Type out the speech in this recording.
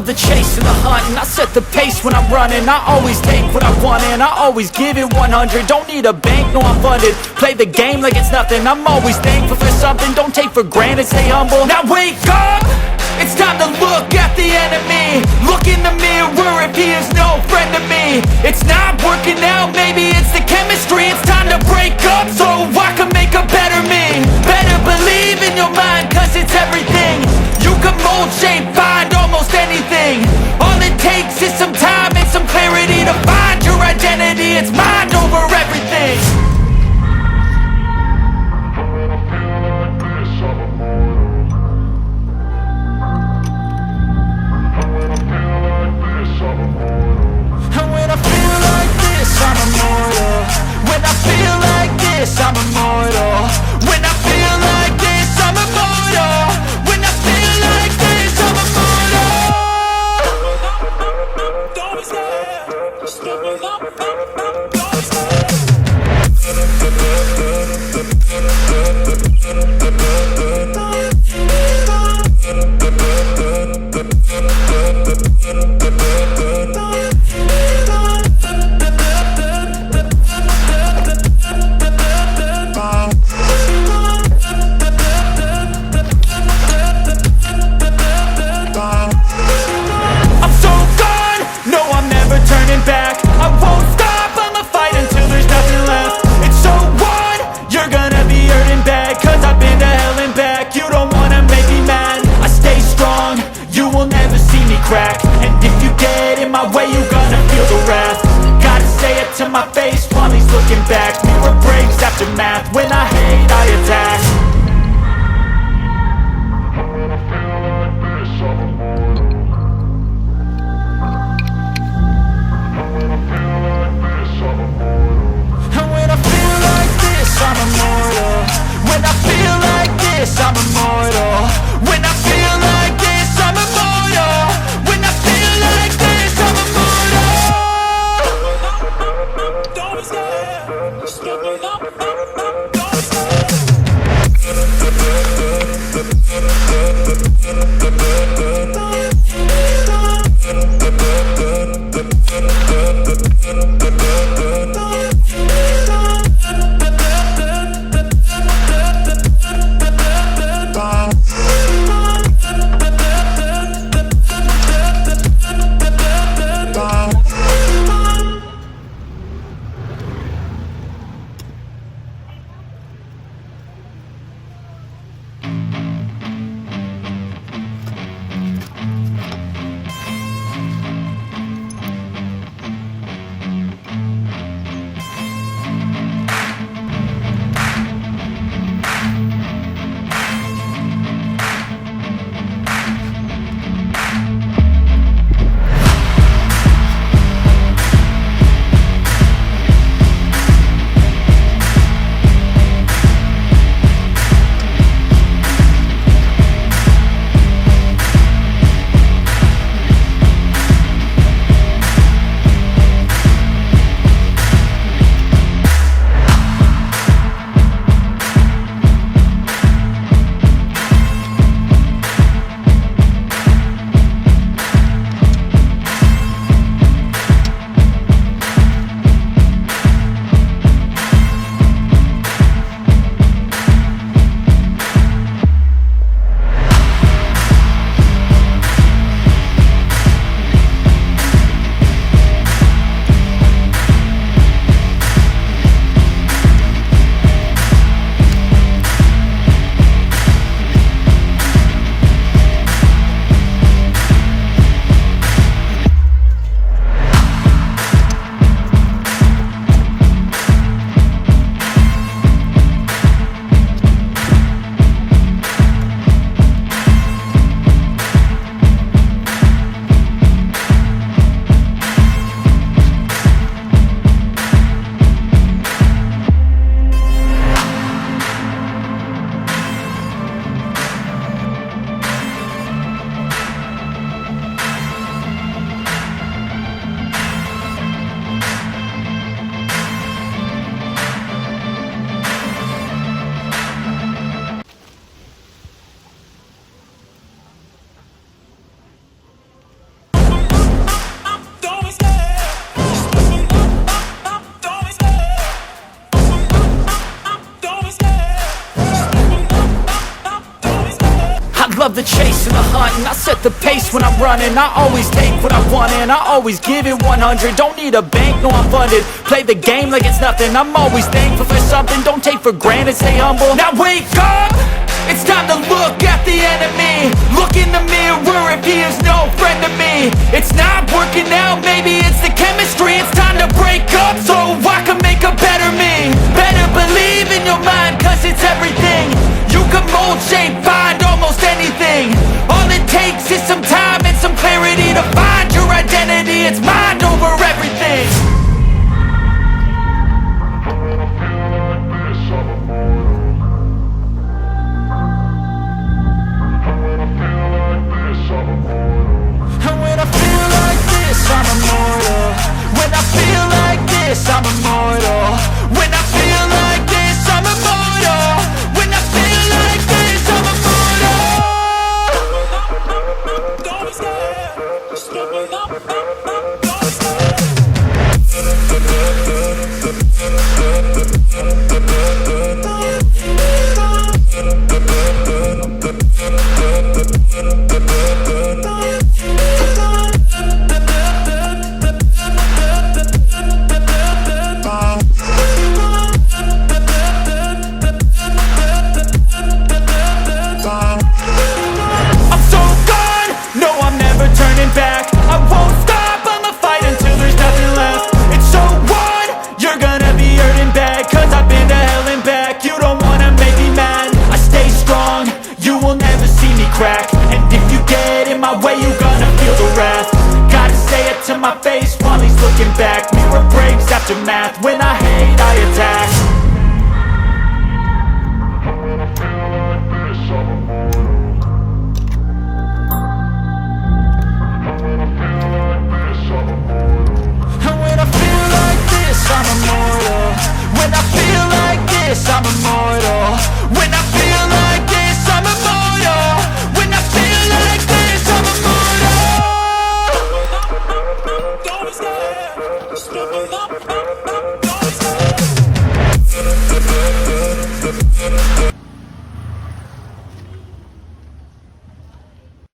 love the chase and the hunt, and I set the pace when I'm running. I always take what I want and I always give it 100. Don't need a bank, no I'm funded. Play the game like it's nothing. I'm always thankful for something. Don't take for granted, stay humble. Now wake up! It's time to look at the enemy. Look in the mirror if he is no friend to me. It's not working out, maybe it's the chemistry. It's time to break up so I can make a better me. Better believe in your mind, cause it's everything. You can mold, shape, find almost anything. All it takes is some time and some clarity to find your identity. It's mind over everything. And when I feel like this, I'm immortal. When I feel like this, love the chase and the hunt, and I set the pace when I'm running. I always take what I want and I always give it 100. Don't need a bank, no I'm funded. Play the game like it's nothing. I'm always thankful for something. Don't take for granted, stay humble. Now wake up! It's time to look at the enemy. Look in the mirror if he is no friend to me. It's not working out, maybe it's the chemistry. It's time to break up so I can make a better me. Better believe in your mind, cause it's everything. You can mold, shape, find almost anything. All it takes is some time and some clarity to find your identity. It's mind over everything. I'm immortal. When I feel like this, I'm immortal. When I feel like this, I'm immortal. When I feel like this, I'm immortal. Don't be scared. Just give me up. Don't be scared. Crack. And if you get in my way, you gonna feel the wrath. Gotta say it to my face while he's looking back. Mirror breaks after math. When I hate, I attack.